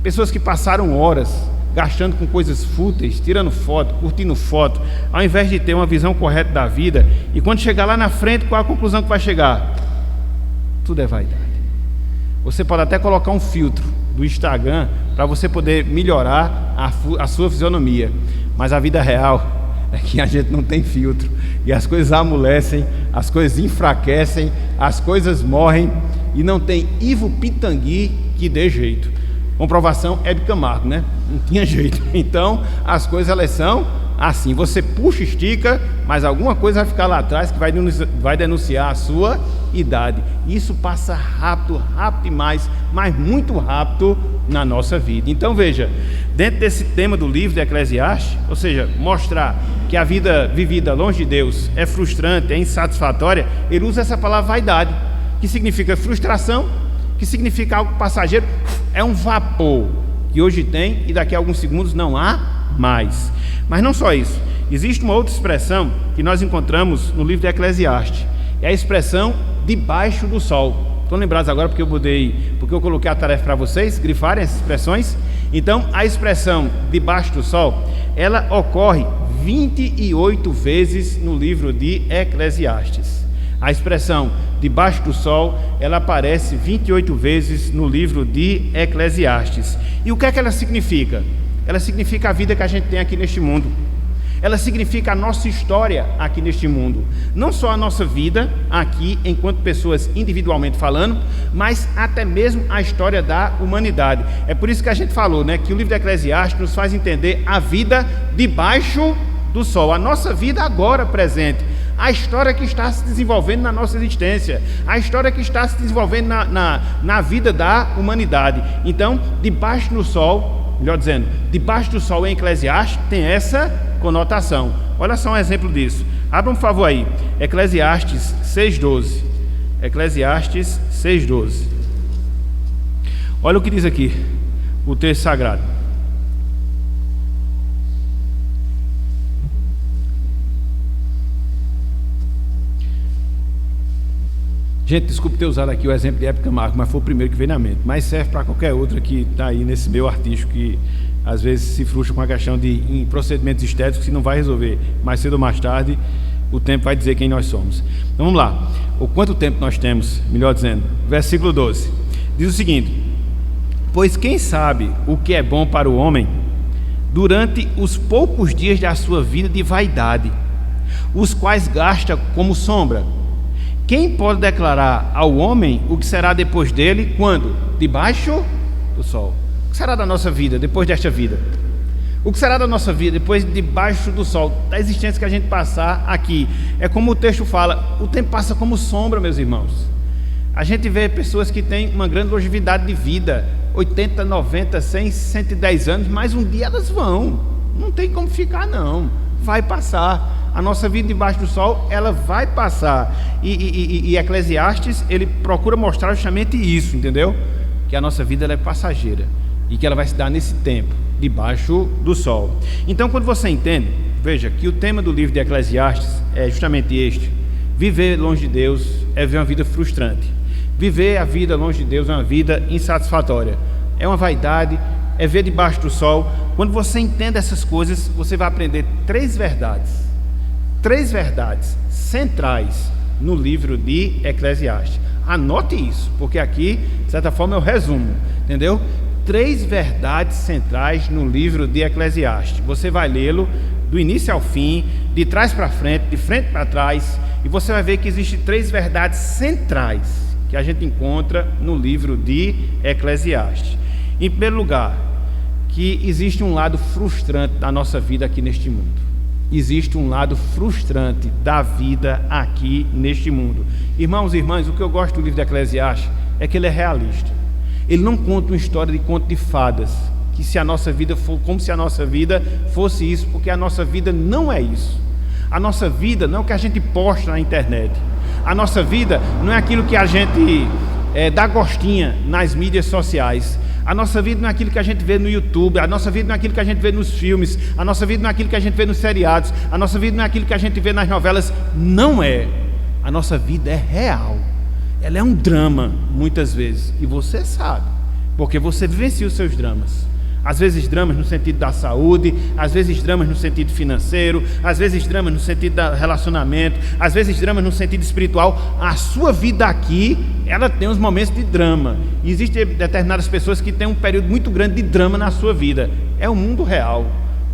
pessoas que passaram horas gastando com coisas fúteis, tirando foto, curtindo foto, ao invés de ter uma visão correta da vida. E quando chegar lá na frente, qual a conclusão que vai chegar? Tudo é vaidade. Você pode até colocar um filtro do Instagram para você poder melhorar a sua fisionomia. Mas a vida real é que a gente não tem filtro, e as coisas amolecem, as coisas enfraquecem, as coisas morrem, e não tem Ivo Pitangui que dê jeito. Comprovação é de Camargo, né? Não tinha jeito. Então as coisas elas são assim, você puxa, estica, mas alguma coisa vai ficar lá atrás que vai denunciar a sua idade. Isso passa rápido, rápido demais, mas muito rápido na nossa vida. Então veja, dentro desse tema do livro de Eclesiastes, ou seja, mostrar que a vida vivida longe de Deus é frustrante, é insatisfatória, ele usa essa palavra vaidade, que significa frustração, que significa algo passageiro, é um vapor que hoje tem e daqui a alguns segundos não há mais. Mas não só isso, existe uma outra expressão que nós encontramos no livro de Eclesiastes, é a expressão debaixo do sol. Estão lembrados agora porque eu coloquei a tarefa para vocês grifarem essas expressões? Então a expressão debaixo do sol, ela ocorre 28 vezes no livro de Eclesiastes. A expressão debaixo do sol, ela aparece 28 vezes no livro de Eclesiastes. E o que é que ela significa? Ela significa a vida que a gente tem aqui neste mundo. Ela significa a nossa história aqui neste mundo. Não só a nossa vida aqui, enquanto pessoas individualmente falando, mas até mesmo a história da humanidade. É por isso que a gente falou, né, que o livro de Eclesiastes nos faz entender a vida debaixo do sol. A nossa vida agora presente. A história que está se desenvolvendo na nossa existência. A história que está se desenvolvendo na vida da humanidade. Então, debaixo do sol, melhor dizendo, debaixo do sol em Eclesiastes tem essa conotação. Olha só um exemplo disso. Abra um favor aí, Eclesiastes 6,12. Eclesiastes 6,12. Olha o que diz aqui o texto sagrado. Gente, desculpe ter usado aqui o exemplo de Época Marco, mas foi o primeiro que veio na mente. Mas serve para qualquer outra que está aí nesse meio artístico, que às vezes se frustra com a questão de em procedimentos estéticos que não vai resolver. Mais cedo ou mais tarde, o tempo vai dizer quem nós somos. Então vamos lá. O quanto tempo nós temos, melhor dizendo. Versículo 12. Diz o seguinte: pois quem sabe o que é bom para o homem durante os poucos dias da sua vida de vaidade, os quais gasta como sombra? Quem pode declarar ao homem o que será depois dele, quando? Debaixo do sol. O que será da nossa vida depois desta vida? O que será da nossa vida depois debaixo do sol, da existência que a gente passar aqui? É como o texto fala, o tempo passa como sombra, meus irmãos. A gente vê pessoas que têm uma grande longevidade de vida, 80, 90, 100, 110 anos, mas um dia elas vão. Não tem como ficar não, vai passar. A nossa vida debaixo do sol, ela vai passar. E Eclesiastes, ele procura mostrar justamente isso, entendeu? Que a nossa vida ela é passageira e que ela vai se dar nesse tempo, debaixo do sol. Então, quando você entende, veja que o tema do livro de Eclesiastes é justamente este: viver longe de Deus é viver uma vida frustrante. Viver a vida longe de Deus é uma vida insatisfatória. É uma vaidade, é ver debaixo do sol. Quando você entende essas coisas, você vai aprender três verdades centrais no livro de Eclesiastes. Anote isso, porque aqui, de certa forma, é o resumo, entendeu? 3 verdades centrais no livro de Eclesiastes. Você vai lê-lo do início ao fim, de trás para frente, de frente para trás, e você vai ver que existem 3 verdades centrais que a gente encontra no livro de Eclesiastes. Em primeiro lugar, que existe um lado frustrante da nossa vida aqui neste mundo. Existe um lado frustrante da vida aqui neste mundo. Irmãos e irmãs, o que eu gosto do livro de Eclesiastes é que ele é realista. Ele não conta uma história de conto de fadas, que se a nossa vida for como se a nossa vida fosse isso, porque a nossa vida não é isso. A nossa vida não é o que a gente posta na internet. A nossa vida não é aquilo que a gente dá gostinha nas mídias sociais. A nossa vida não é aquilo que a gente vê no YouTube. A nossa vida não é aquilo que a gente vê nos filmes. A nossa vida não é aquilo que a gente vê nos seriados. A nossa vida não é aquilo que a gente vê nas novelas. Não é. A nossa vida é real. Ela é um drama, muitas vezes. E você sabe, porque você vivencia os seus dramas. Às vezes dramas no sentido da saúde, às vezes dramas no sentido financeiro, às vezes dramas no sentido do relacionamento, às vezes dramas no sentido espiritual. A sua vida aqui, ela tem uns momentos de drama. E existem determinadas pessoas que têm um período muito grande de drama na sua vida. É o mundo real.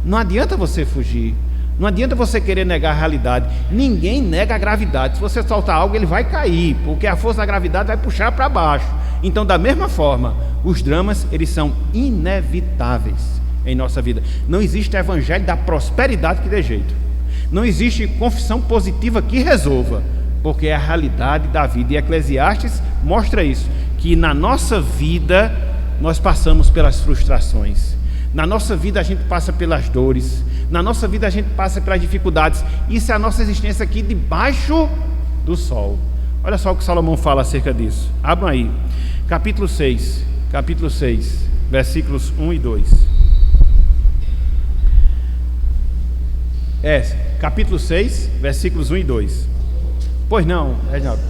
Não adianta você fugir. Não adianta você querer negar a realidade. Ninguém nega a gravidade. Se você soltar algo, ele vai cair, porque a força da gravidade vai puxar para baixo. Então, da mesma forma, os dramas, eles são inevitáveis em nossa vida. Não existe evangelho da prosperidade que dê jeito. Não existe confissão positiva que resolva, porque é a realidade da vida. E Eclesiastes mostra isso, que na nossa vida nós passamos pelas frustrações. Na nossa vida a gente passa pelas dores. Na nossa vida a gente passa pelas dificuldades. Isso é a nossa existência aqui debaixo do sol. Olha só o que Salomão fala acerca disso. Abram aí. Capítulo 6, versículos 1 e 2. Capítulo 6, versículos 1 e 2. Pois não, Reginaldo.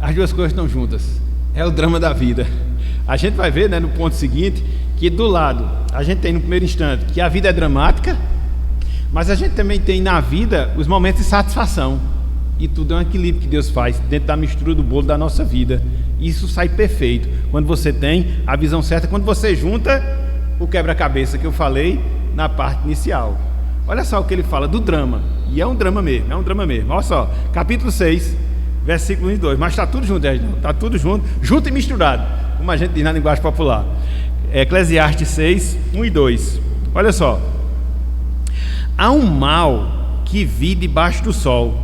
As duas coisas estão juntas. É o drama da vida. A gente vai ver, no ponto seguinte, que do lado, a gente tem no primeiro instante que a vida é dramática, mas a gente também tem na vida os momentos de satisfação. E tudo é um equilíbrio que Deus faz dentro da mistura do bolo da nossa vida. Isso sai perfeito quando você tem a visão certa, quando você junta o quebra-cabeça que eu falei na parte inicial. Olha só o que ele fala do drama. E é um drama mesmo, Olha só, capítulo 6, versículo 1 e 2. Mas está tudo junto, está tudo junto e misturado, como a gente diz na linguagem popular. Eclesiastes 6, 1 e 2. Olha só. Há um mal que vi debaixo do sol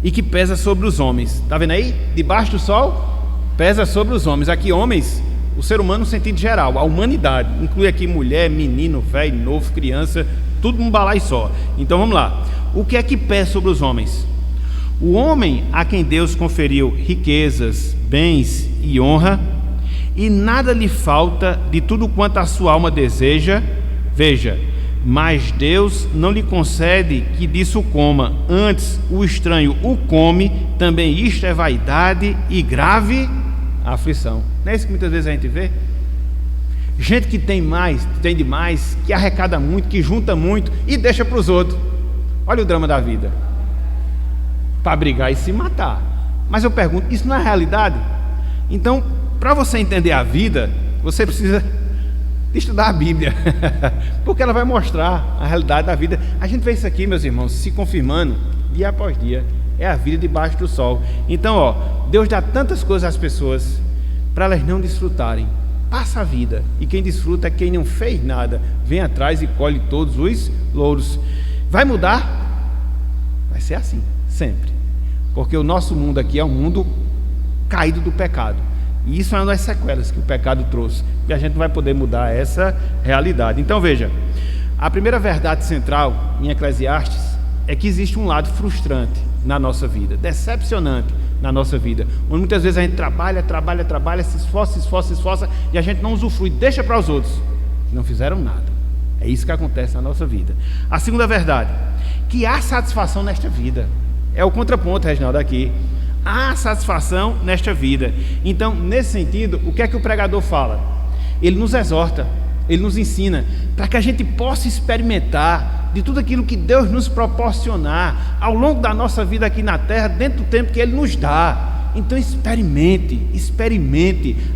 e que pesa sobre os homens. Está vendo aí? Debaixo do sol, pesa sobre os homens. Aqui homens, o ser humano no sentido geral, a humanidade. Inclui aqui mulher, menino, velho, novo, criança, tudo num balaio só. Então vamos lá. O que é que pesa sobre os homens? O homem a quem Deus conferiu riquezas, bens e honra, e nada lhe falta de tudo quanto a sua alma deseja. Veja, mas Deus não lhe concede que disso coma, antes o estranho o come, também isto é vaidade e grave aflição. Não é isso que muitas vezes a gente vê? Gente que tem mais, tem demais, que arrecada muito, que junta muito e deixa para os outros. Olha o drama da vida. Para brigar e se matar. Mas eu pergunto, isso não é realidade? Então, para você entender a vida, você precisa estudar a Bíblia, porque ela vai mostrar a realidade da vida. A gente vê isso aqui, meus irmãos, se confirmando dia após dia. É a vida debaixo do sol. Então, Deus dá tantas coisas às pessoas para elas não desfrutarem. Passa a vida, e quem desfruta é quem não fez nada, vem atrás e colhe todos os louros. Vai mudar? Vai ser assim, sempre, porque o nosso mundo aqui é um mundo caído do pecado. E isso é uma das sequelas que o pecado trouxe, e a gente não vai poder mudar essa realidade. Então veja, a primeira verdade central em Eclesiastes é que existe um lado frustrante na nossa vida, decepcionante na nossa vida, onde muitas vezes a gente trabalha, se esforça, e a gente não usufrui, deixa para os outros que não fizeram nada. É isso que acontece na nossa vida. A segunda verdade, que há satisfação nesta vida, é o contraponto, Reginaldo, aqui. Há satisfação nesta vida. Então, nesse sentido, o que é que o pregador fala? Ele nos exorta, ele nos ensina, para que a gente possa experimentar de tudo aquilo que Deus nos proporcionar ao longo da nossa vida aqui na terra, dentro do tempo que Ele nos dá. Então experimente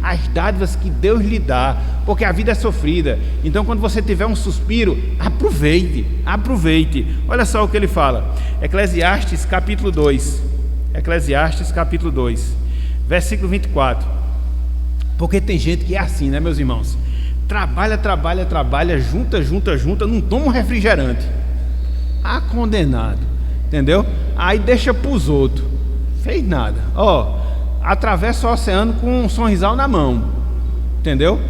as dádivas que Deus lhe dá, porque a vida é sofrida. Então, quando você tiver um suspiro, aproveite. Olha só o que ele fala. Eclesiastes capítulo 2, versículo 24. Porque tem gente que é assim, né, meus irmãos? Trabalha, junta, não toma um refrigerante. Condenado, entendeu? Aí deixa para os outros. Fez nada. Atravessa o oceano com um sorrisal na mão. Entendeu?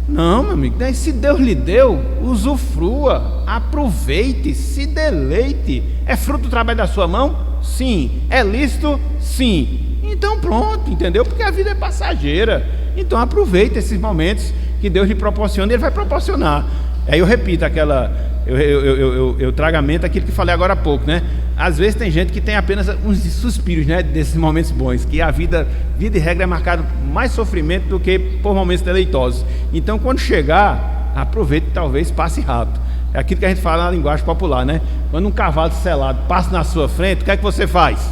Não, meu amigo. Se Deus lhe deu, usufrua, aproveite, se deleite. É fruto do trabalho da sua mão? Sim. É lícito? Sim. Então pronto, entendeu? Porque a vida é passageira. Então aproveite esses momentos que Deus lhe proporciona, e Ele vai proporcionar. Aí eu repito aquela eu trago à mente aquilo que falei agora há pouco, né? Às vezes tem gente que tem apenas uns suspiros, né, desses momentos bons, que a vida e regra é marcada por mais sofrimento do que por momentos deleitosos. Então, quando chegar, aproveite, talvez passe rápido. É aquilo que a gente fala na linguagem popular, né? Quando um cavalo selado passa na sua frente, o que é que você faz?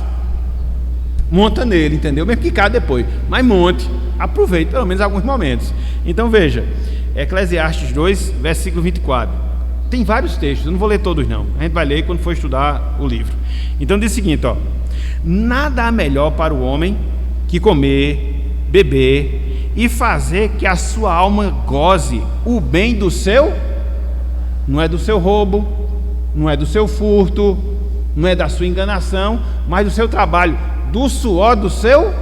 Monta nele, entendeu? Mesmo que caia depois, mas monte, aproveite pelo menos alguns momentos. Então veja, Eclesiastes 2, versículo 24. Tem vários textos, eu não vou ler todos não, a gente vai ler quando for estudar o livro. Então diz o seguinte, ó: nada há melhor para o homem que comer, beber e fazer que a sua alma goze o bem do seu, não é do seu roubo, não é do seu furto, não é da sua enganação, mas do seu trabalho, do suor do seu.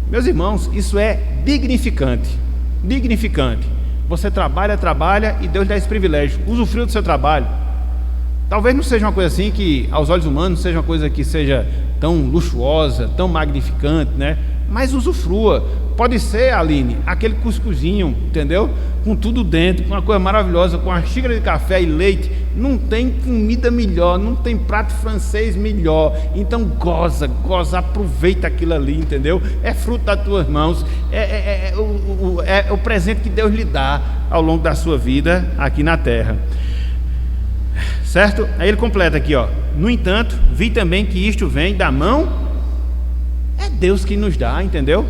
Meus irmãos, isso é dignificante. Você trabalha e Deus dá esse privilégio, usufrua do seu trabalho. Talvez não seja uma coisa assim que aos olhos humanos seja uma coisa que seja tão luxuosa, tão magnificante, né? Mas usufrua. Pode ser, Aline, aquele cuscuzinho, entendeu? Com tudo dentro, com uma coisa maravilhosa, com uma xícara de café e leite. Não tem comida melhor, não tem prato francês melhor. Então goza, aproveita aquilo ali, entendeu? É fruto das tuas mãos, é o presente que Deus lhe dá ao longo da sua vida aqui na terra. Certo? Aí ele completa aqui, ó: no entanto, vi também que isto vem da mão, é Deus que nos dá, entendeu?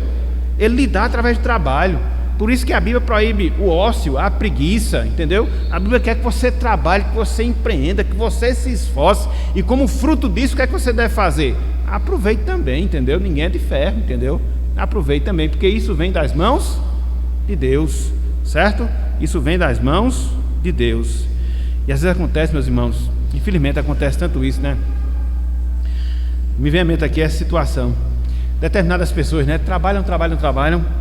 Ele lhe dá através do trabalho. Por isso que a Bíblia proíbe o ócio, a preguiça, entendeu? A Bíblia quer que você trabalhe, que você empreenda, que você se esforce. E como fruto disso, o que é que você deve fazer? Aproveite também, entendeu? Ninguém é de ferro, entendeu? Aproveite também, porque isso vem das mãos de Deus, certo? Isso vem das mãos de Deus. E às vezes acontece, meus irmãos, infelizmente acontece tanto isso, né? Me vem à mente aqui essa situação. Determinadas pessoas, né, trabalham,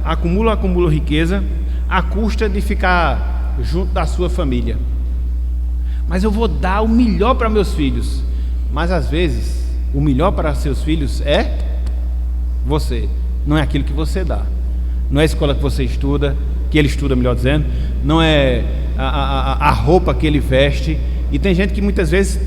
acumulam riqueza à custa de ficar junto da sua família. Mas eu vou dar o melhor para meus filhos. Mas às vezes o melhor para seus filhos é você, não é aquilo que você dá, não é a escola que você estuda, que ele estuda, melhor dizendo, não é a roupa que ele veste. E tem gente que muitas vezes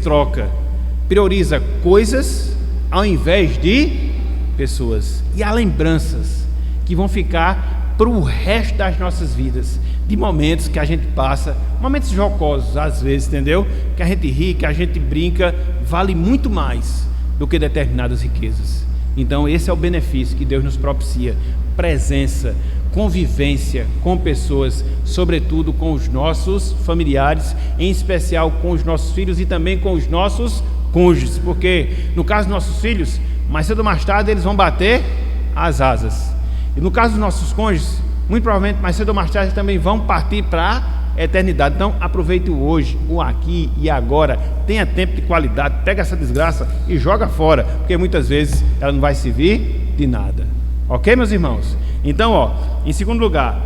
prioriza coisas ao invés de pessoas. E há lembranças que vão ficar para o resto das nossas vidas, de momentos que a gente passa, momentos jocosos às vezes, entendeu? Que a gente ri, que a gente brinca, vale muito mais do que determinadas riquezas. Então esse é o benefício que Deus nos propicia: presença, convivência com pessoas, sobretudo com os nossos familiares, em especial com os nossos filhos e também com os nossos cônjuges, porque no caso dos nossos filhos, mais cedo ou mais tarde eles vão bater as asas, e no caso dos nossos cônjuges, muito provavelmente mais cedo ou mais tarde também vão partir para a eternidade. Então aproveite o hoje, o aqui e agora, tenha tempo de qualidade, pega essa desgraça e joga fora, porque muitas vezes ela não vai servir de nada. Ok, meus irmãos? Então, ó, em segundo lugar,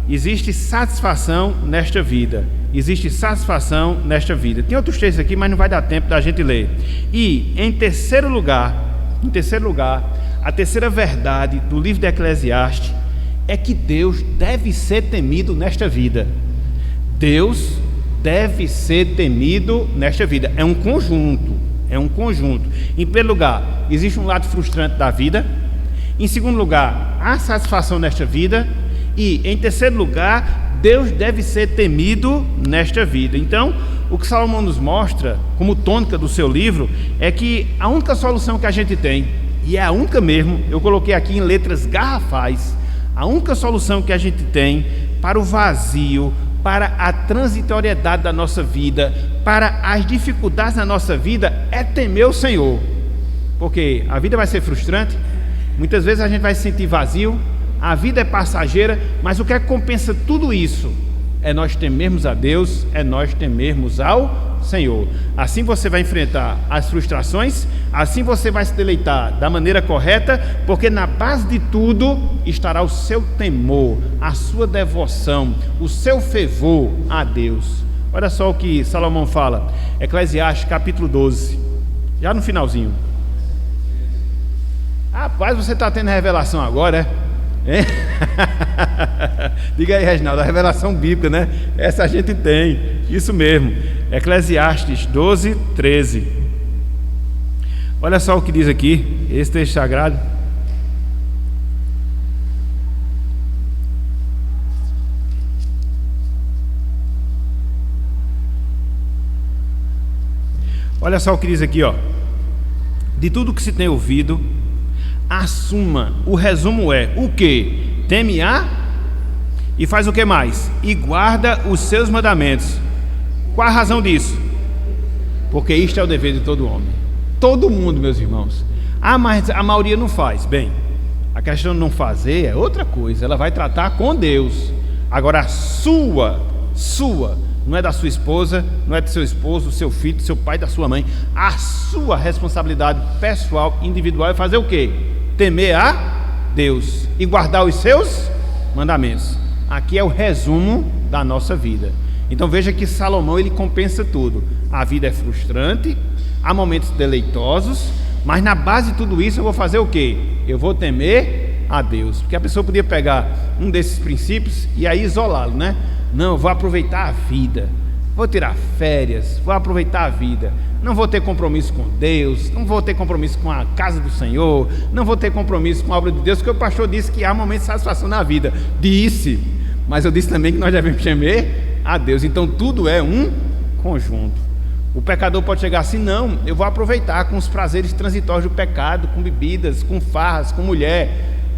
existe satisfação nesta vida. Existe satisfação nesta vida. Tem outros textos aqui, mas não vai dar tempo da gente ler. E em terceiro lugar, a terceira verdade do livro de Eclesiastes é que Deus deve ser temido nesta vida. Deus deve ser temido nesta vida. É um conjunto. Em primeiro lugar, existe um lado frustrante da vida. Em segundo lugar, há satisfação nesta vida. E em terceiro lugar, Deus deve ser temido nesta vida. Então, o que Salomão nos mostra como tônica do seu livro é que a única solução que a gente tem, e é a única mesmo, eu coloquei aqui em letras garrafais, a única solução que a gente tem para o vazio, para a transitoriedade da nossa vida, para as dificuldades da nossa vida, é temer o Senhor. Porque a vida vai ser frustrante, muitas vezes a gente vai se sentir vazio, a vida é passageira, mas o que é que compensa tudo isso? É nós temermos a Deus, é nós temermos ao Senhor. Assim você vai enfrentar as frustrações, assim você vai se deleitar da maneira correta, porque na base de tudo estará o seu temor, a sua devoção, o seu fervor a Deus. Olha só o que Salomão fala, Eclesiastes capítulo 12, já no finalzinho. Rapaz, você está tendo revelação agora, é? Diga aí, Reginaldo, a revelação bíblica, né? Essa a gente tem, isso mesmo. Eclesiastes 12, 13. Olha só o que diz aqui, esse texto sagrado. Olha só o que diz aqui, ó. De tudo que se tem ouvido, assuma, o resumo é, o que? Teme-a e faz o que mais? E guarda os seus mandamentos. Qual a razão disso? Porque isto é o dever de todo homem. Todo mundo, meus irmãos. Ah, mas a maioria não faz. Bem, a questão de não fazer é outra coisa. Ela vai tratar com Deus. Agora a sua, não é da sua esposa, não é do seu esposo, do seu filho, do seu pai, da sua mãe. A sua responsabilidade pessoal, individual é fazer o quê? Temer a Deus e guardar os seus mandamentos. Aqui é o resumo da nossa vida. Então veja que Salomão, ele compensa tudo. A vida é frustrante, há momentos deleitosos, mas na base de tudo isso eu vou fazer o quê? Eu vou temer a Deus. Porque a pessoa podia pegar um desses princípios e aí isolá-lo, né? Não, eu vou aproveitar a vida, vou tirar férias, vou aproveitar a vida, não vou ter compromisso com Deus, não vou ter compromisso com a casa do Senhor, não vou ter compromisso com a obra de Deus, porque o pastor disse que há momentos de satisfação na vida. Disse, mas eu disse também que nós devemos temer a Deus. Então tudo é um conjunto. O pecador pode chegar assim: não, eu vou aproveitar com os prazeres transitórios do pecado, com bebidas, com farras, com mulher.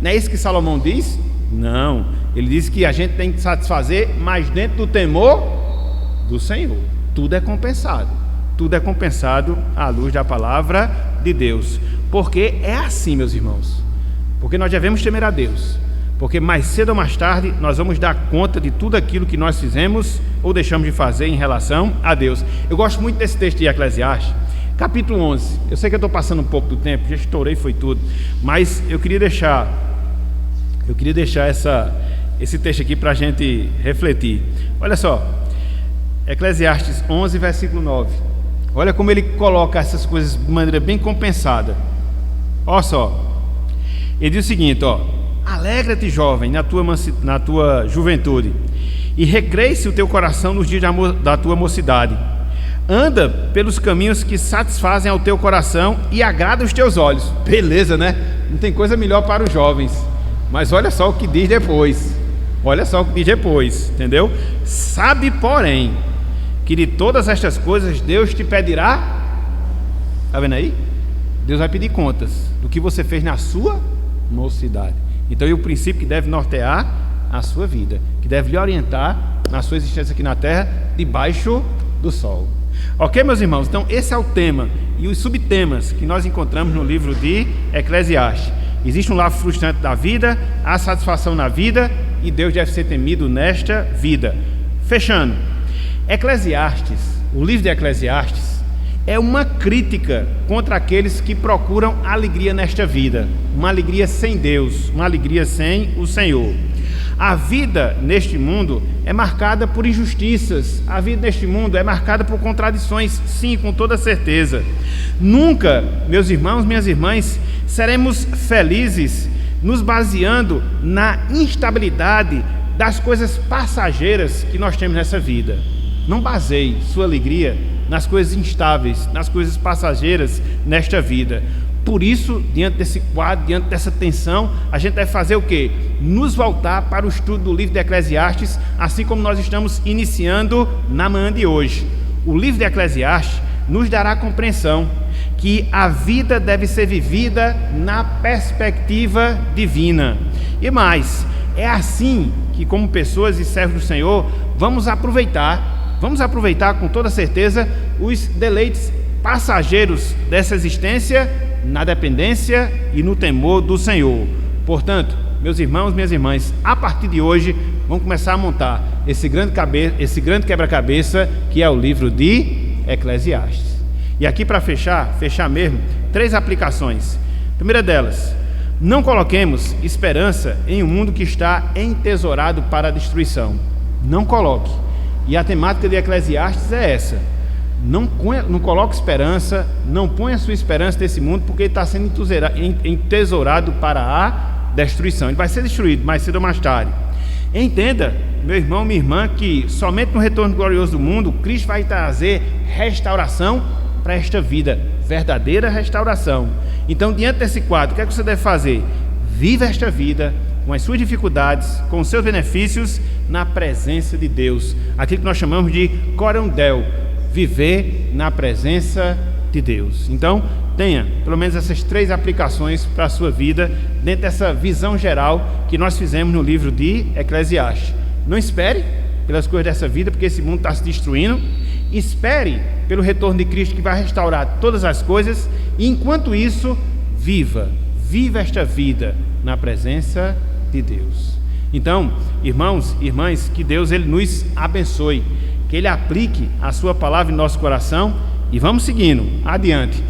Não é isso que Salomão diz? Não, ele diz que a gente tem que satisfazer, mas dentro do temor do Senhor. Tudo é compensado à luz da palavra de Deus. Porque é assim, meus irmãos, porque nós devemos temer a Deus, porque mais cedo ou mais tarde nós vamos dar conta de tudo aquilo que nós fizemos ou deixamos de fazer em relação a Deus. Eu gosto muito desse texto de Eclesiastes, capítulo 11. Eu sei que eu estou passando um pouco do tempo, já estourei, foi tudo, mas eu queria deixar esse texto aqui para a gente refletir. Olha só, Eclesiastes 11, versículo 9. Olha como ele coloca essas coisas de maneira bem compensada. Olha só, ele diz o seguinte, ó: alegra-te, jovem, na tua juventude, e recreie-se o teu coração nos dias da tua mocidade. Anda pelos caminhos que satisfazem ao teu coração e agradam os teus olhos. Beleza, né? Não tem coisa melhor para os jovens. Mas olha só o que diz depois. Entendeu? Sabe, porém, que de todas estas coisas Deus te pedirá. Está vendo aí? Deus vai pedir contas do que você fez na sua mocidade. Então é o princípio que deve nortear a sua vida, que deve lhe orientar na sua existência aqui na terra, debaixo do sol. Ok, meus irmãos? Então esse é o tema e os subtemas que nós encontramos no livro de Eclesiastes. Existe um lado frustrante da vida, há satisfação na vida, e Deus deve ser temido nesta vida. Fechando, Eclesiastes, o livro de Eclesiastes, é uma crítica contra aqueles que procuram alegria nesta vida, uma alegria sem Deus, uma alegria sem o Senhor. A vida neste mundo é marcada por injustiças, a vida neste mundo é marcada por contradições, sim, com toda certeza. Nunca, meus irmãos, minhas irmãs, seremos felizes nos baseando na instabilidade das coisas passageiras que nós temos nessa vida. Não baseie sua alegria nas coisas instáveis, nas coisas passageiras nesta vida. Por isso, diante desse quadro, diante dessa tensão, a gente deve fazer o quê? Nos voltar para o estudo do livro de Eclesiastes, assim como nós estamos iniciando na manhã de hoje. O livro de Eclesiastes nos dará a compreensão que a vida deve ser vivida na perspectiva divina. E mais, é assim que, como pessoas e servos do Senhor, vamos aproveitar com toda certeza os deleites passageiros dessa existência na dependência e no temor do Senhor. Portanto, meus irmãos, minhas irmãs, a partir de hoje vamos começar a montar esse grande quebra-cabeça que é o livro de Eclesiastes. E aqui, para fechar mesmo, 3 aplicações. Primeira delas: não coloquemos esperança em um mundo que está entesourado para a destruição. Não coloque. E a temática de Eclesiastes é essa: não coloque esperança, não ponha sua esperança nesse mundo, porque ele está sendo entesourado para a destruição. Ele vai ser destruído mais cedo ou mais tarde. Entenda, meu irmão, minha irmã, que somente no retorno glorioso do mundo, Cristo vai trazer restauração para esta vida, verdadeira restauração. Então, diante desse quadro, o que é que você deve fazer? Viva esta vida, com as suas dificuldades, com os seus benefícios, na presença de Deus. Aquilo que nós chamamos de corandel, viver na presença de Deus. Então, tenha pelo menos essas 3 aplicações para a sua vida, dentro dessa visão geral que nós fizemos no livro de Eclesiastes. Não espere pelas coisas dessa vida, porque esse mundo está se destruindo. Espere pelo retorno de Cristo, que vai restaurar todas as coisas. E enquanto isso, viva esta vida na presença de Deus. Então, irmãos e irmãs, que Deus ele nos abençoe, que Ele aplique a sua palavra em nosso coração, e vamos seguindo adiante,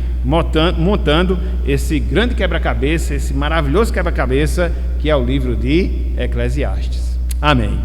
montando esse grande quebra-cabeça, esse maravilhoso quebra-cabeça que é o livro de Eclesiastes. Amém.